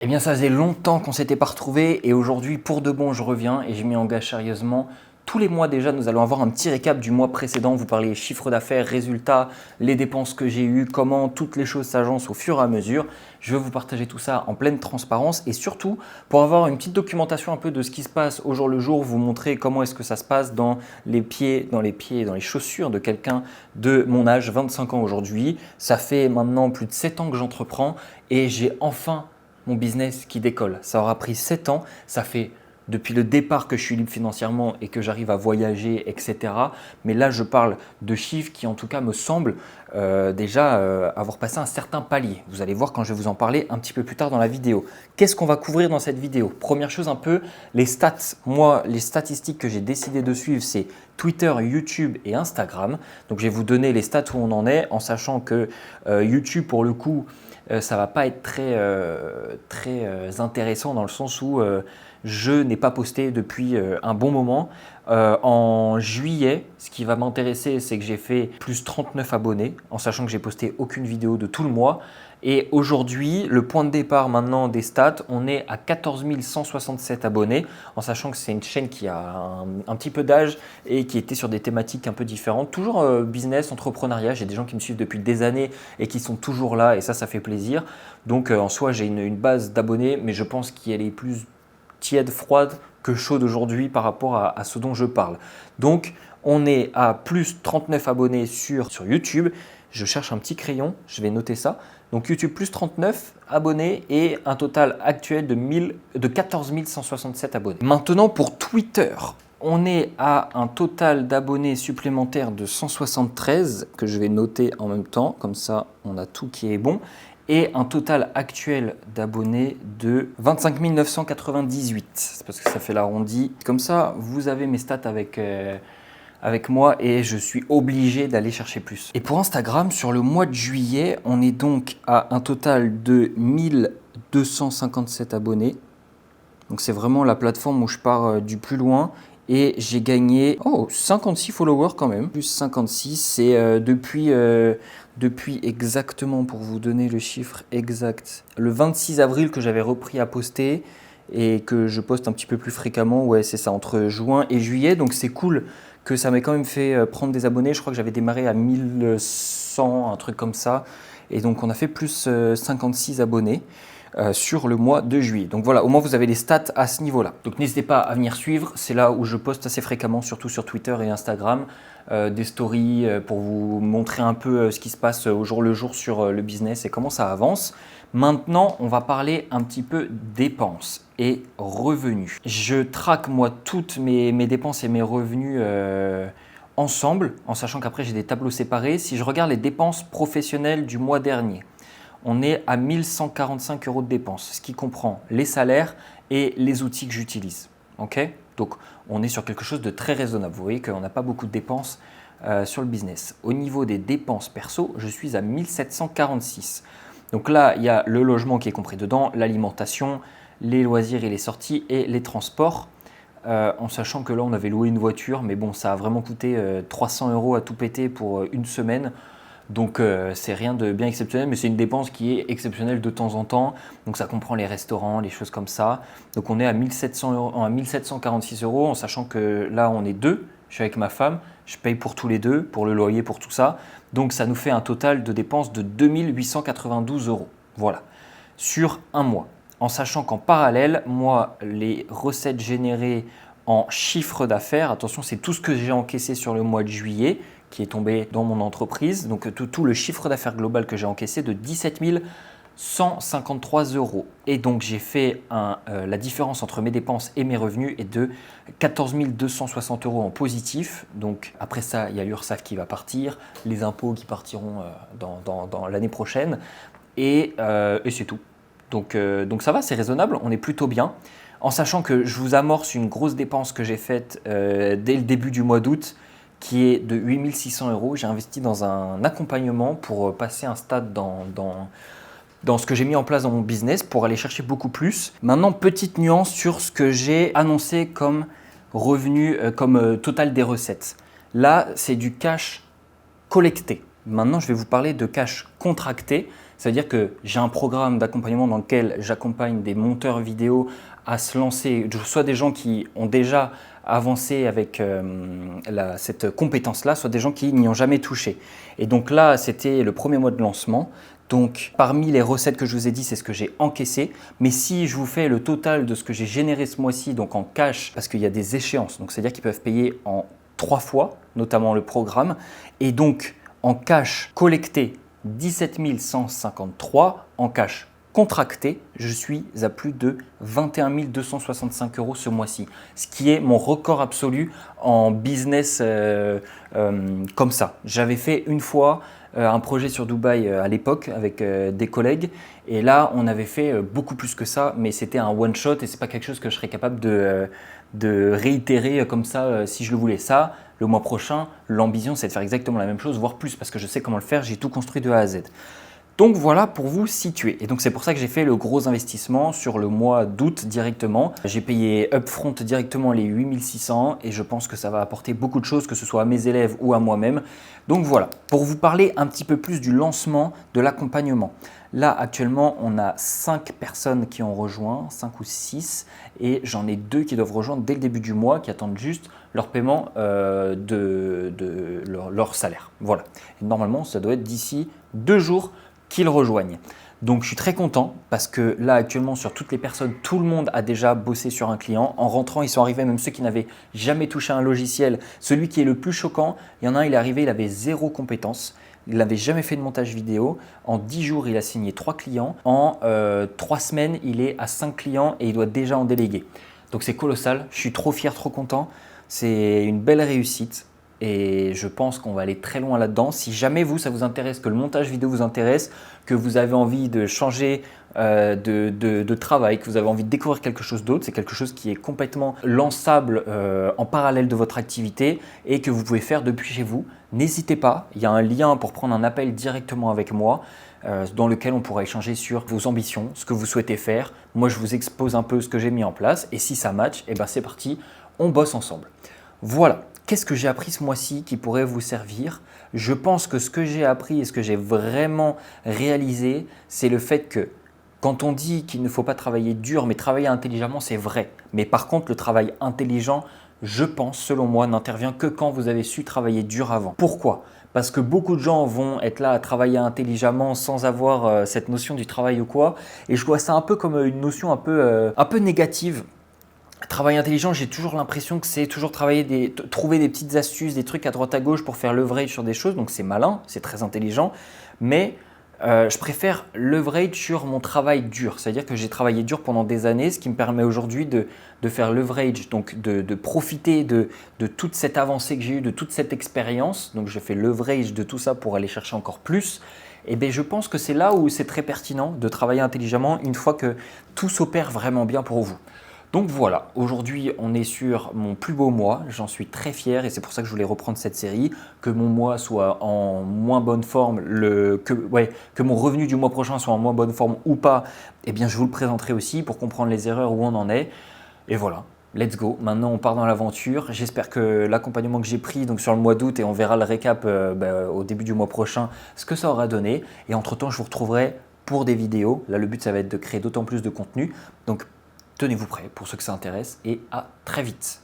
Eh bien, ça faisait longtemps qu'on s'était pas retrouvés et aujourd'hui, pour de bon, je reviens et je m'y engage sérieusement. Tous les mois déjà, nous allons avoir un petit récap du mois précédent. Vous parlez chiffre d'affaires, résultats, les dépenses que j'ai eues, comment toutes les choses s'agencent au fur et à mesure. Je veux vous partager tout ça en pleine transparence et surtout pour avoir une petite documentation un peu de ce qui se passe au jour le jour, vous montrer comment est-ce que ça se passe dans les pieds et dans les chaussures de quelqu'un de mon âge, 25 ans aujourd'hui. Ça fait maintenant plus de 7 ans que j'entreprends et j'ai enfin mon business qui décolle. Ça aura pris 7 ans, ça fait depuis le départ que je suis libre financièrement et que j'arrive à voyager, etc. Mais là, je parle de chiffres qui, en tout cas, me semblent déjà avoir passé un certain palier. Vous allez voir quand je vais vous en parler un petit peu plus tard dans la vidéo. Qu'est-ce qu'on va couvrir dans cette vidéo? Première chose, un peu les stats. Moi, les statistiques que j'ai décidé de suivre, c'est Twitter, YouTube et Instagram. Donc, je vais vous donner les stats où on en est, en sachant que YouTube, pour le coup, ça ne va pas être très intéressant dans le sens où je n'ai pas posté depuis un bon moment. En juillet, ce qui va m'intéresser, c'est que j'ai fait plus 39 abonnés, en sachant que j'ai posté aucune vidéo de tout le mois. Et aujourd'hui, le point de départ maintenant des stats, on est à 14 167 abonnés, en sachant que c'est une chaîne qui a un petit peu d'âge et qui était sur des thématiques un peu différentes. Toujours business, entrepreneuriat, j'ai des gens qui me suivent depuis des années et qui sont toujours là et ça fait plaisir. Donc en soi, j'ai une base d'abonnés, mais je pense qu'elle est plus tiède, froide que chaude aujourd'hui par rapport à ce dont je parle. Donc on est à plus 39 abonnés sur YouTube. Je cherche un petit crayon, je vais noter ça. Donc YouTube plus 39 abonnés et un total actuel de 14 167 abonnés. Maintenant pour Twitter, on est à un total d'abonnés supplémentaires de 173 que je vais noter en même temps, comme ça on a tout qui est bon, et un total actuel d'abonnés de 25 998, c'est parce que ça fait l'arrondi. Comme ça, vous avez mes stats avec moi et je suis obligé d'aller chercher plus. Et pour Instagram, sur le mois de juillet, on est donc à un total de 1257 abonnés. Donc c'est vraiment la plateforme où je pars du plus loin. Et j'ai gagné 56 followers quand même. Plus 56, c'est depuis exactement, pour vous donner le chiffre exact, le 26 avril que j'avais repris à poster et que je poste un petit peu plus fréquemment. Ouais, c'est ça, entre juin et juillet. Donc c'est cool que ça m'ait quand même fait prendre des abonnés. Je crois que j'avais démarré à 1100, un truc comme ça. Et donc on a fait plus 56 abonnés sur le mois de juillet. Donc voilà, au moins vous avez les stats à ce niveau-là. Donc n'hésitez pas à venir suivre, c'est là où je poste assez fréquemment, surtout sur Twitter et Instagram, des stories pour vous montrer un peu ce qui se passe au jour le jour sur le business et comment ça avance. Maintenant, on va parler un petit peu dépenses et revenus. Je traque moi toutes mes dépenses et mes revenus ensemble, en sachant qu'après j'ai des tableaux séparés. Si je regarde les dépenses professionnelles du mois dernier, on est à 1145 € de dépenses, ce qui comprend les salaires et les outils que j'utilise. Okay, donc, on est sur quelque chose de très raisonnable. Vous voyez qu'on n'a pas beaucoup de dépenses sur le business. Au niveau des dépenses perso, je suis à 1746. Donc là, il y a le logement qui est compris dedans, l'alimentation, les loisirs et les sorties et les transports. En sachant que là, on avait loué une voiture, mais bon, ça a vraiment coûté 300 € à tout péter pour une semaine. Donc c'est rien de bien exceptionnel, mais c'est une dépense qui est exceptionnelle de temps en temps. Donc ça comprend les restaurants, les choses comme ça. Donc on est à 1746 € en sachant que là on est deux. Je suis avec ma femme, je paye pour tous les deux, pour le loyer, pour tout ça. Donc ça nous fait un total de dépenses de 2892 €. Voilà, sur un mois. En sachant qu'en parallèle, moi, les recettes générées en chiffre d'affaires, attention, c'est tout ce que j'ai encaissé sur le mois de juillet qui est tombé dans mon entreprise. Donc tout le chiffre d'affaires global que j'ai encaissé de 17 153 €. Et donc j'ai fait la différence entre mes dépenses et mes revenus est de 14 260 € en positif. Donc après ça, il y a l'URSSAF qui va partir, les impôts qui partiront dans l'année prochaine. Et c'est tout. Donc ça va, c'est raisonnable, on est plutôt bien. En sachant que je vous amorce une grosse dépense que j'ai faite dès le début du mois d'août, qui est de 8 600 €. J'ai investi dans un accompagnement pour passer un stade dans ce que j'ai mis en place dans mon business pour aller chercher beaucoup plus. Maintenant, petite nuance sur ce que j'ai annoncé comme revenu, comme total des recettes. Là, c'est du cash collecté. Maintenant, je vais vous parler de cash contracté. Ça veut dire que j'ai un programme d'accompagnement dans lequel j'accompagne des monteurs vidéo à se lancer, soit des gens qui ont déjà avancé avec cette compétence-là, soit des gens qui n'y ont jamais touché. Et donc là, c'était le premier mois de lancement. Donc, parmi les recettes que je vous ai dit, c'est ce que j'ai encaissé. Mais si je vous fais le total de ce que j'ai généré ce mois-ci, donc en cash, parce qu'il y a des échéances, donc c'est-à-dire qu'ils peuvent payer en 3 fois, notamment le programme, et donc en cash collecté 17 153, en cash contracté, je suis à plus de 21 265 euros ce mois-ci, ce qui est mon record absolu en business comme ça. J'avais fait une fois un projet sur Dubaï à l'époque avec des collègues et là on avait fait beaucoup plus que ça, mais c'était un one shot et c'est pas quelque chose que je serais capable de réitérer comme ça si je le voulais. Ça, le mois prochain, l'ambition c'est de faire exactement la même chose, voire plus, parce que je sais comment le faire, j'ai tout construit de A à Z. Donc voilà pour vous situer. Et donc c'est pour ça que j'ai fait le gros investissement sur le mois d'août directement. J'ai payé upfront directement les 8600 et je pense que ça va apporter beaucoup de choses, que ce soit à mes élèves ou à moi-même. Donc voilà, pour vous parler un petit peu plus du lancement de l'accompagnement. Là actuellement on a 5 personnes qui ont rejoint, 5 ou 6, et j'en ai 2 qui doivent rejoindre dès le début du mois, qui attendent juste leur paiement de leur salaire. Voilà. Et normalement ça doit être d'ici 2 jours qu'ils rejoignent. Donc je suis très content parce que là actuellement sur toutes les personnes, tout le monde a déjà bossé sur un client. En rentrant, ils sont arrivés, même ceux qui n'avaient jamais touché un logiciel. Celui qui est le plus choquant, il y en a un, il est arrivé, il avait 0 compétence. Il n'avait jamais fait de montage vidéo. En 10 jours, il a signé 3 clients. En 3 semaines, il est à 5 clients et il doit déjà en déléguer. Donc c'est colossal. Je suis trop fier, trop content. C'est une belle réussite. Et je pense qu'on va aller très loin là-dedans. Si jamais ça vous intéresse, que le montage vidéo vous intéresse, que vous avez envie de changer de travail, que vous avez envie de découvrir quelque chose d'autre, c'est quelque chose qui est complètement lançable en parallèle de votre activité et que vous pouvez faire depuis chez vous, n'hésitez pas. Il y a un lien pour prendre un appel directement avec moi dans lequel on pourra échanger sur vos ambitions, ce que vous souhaitez faire. Moi, je vous expose un peu ce que j'ai mis en place et si ça match, eh ben c'est parti, on bosse ensemble. Voilà. Qu'est-ce que j'ai appris ce mois-ci qui pourrait vous servir? Je pense que ce que j'ai appris et ce que j'ai vraiment réalisé, c'est le fait que quand on dit qu'il ne faut pas travailler dur, mais travailler intelligemment, c'est vrai. Mais par contre, le travail intelligent, je pense, selon moi, n'intervient que quand vous avez su travailler dur avant. Pourquoi? Parce que beaucoup de gens vont être là à travailler intelligemment sans avoir cette notion du travail ou quoi. Et je vois ça un peu comme une notion un peu négative. Travail intelligent, j'ai toujours l'impression que c'est toujours trouver des petites astuces, des trucs à droite à gauche pour faire leverage sur des choses. Donc c'est malin, c'est très intelligent, mais je préfère leverage sur mon travail dur. C'est-à-dire que j'ai travaillé dur pendant des années, ce qui me permet aujourd'hui de faire leverage, donc de profiter de toute cette avancée que j'ai eue, de toute cette expérience. Donc je fais leverage de tout ça pour aller chercher encore plus. Et bien je pense que c'est là où c'est très pertinent de travailler intelligemment une fois que tout s'opère vraiment bien pour vous. Donc voilà, aujourd'hui on est sur mon plus beau mois, j'en suis très fier et c'est pour ça que je voulais reprendre cette série, que mon mois soit en moins bonne forme, que mon revenu du mois prochain soit en moins bonne forme ou pas, eh bien je vous le présenterai aussi pour comprendre les erreurs où on en est. Et voilà, let's go, maintenant on part dans l'aventure. J'espère que l'accompagnement que j'ai pris donc sur le mois d'août et on verra le récap au début du mois prochain, ce que ça aura donné. Et entre-temps je vous retrouverai pour des vidéos, là le but ça va être de créer d'autant plus de contenu. Donc tenez-vous prêts pour ceux que ça intéresse et à très vite.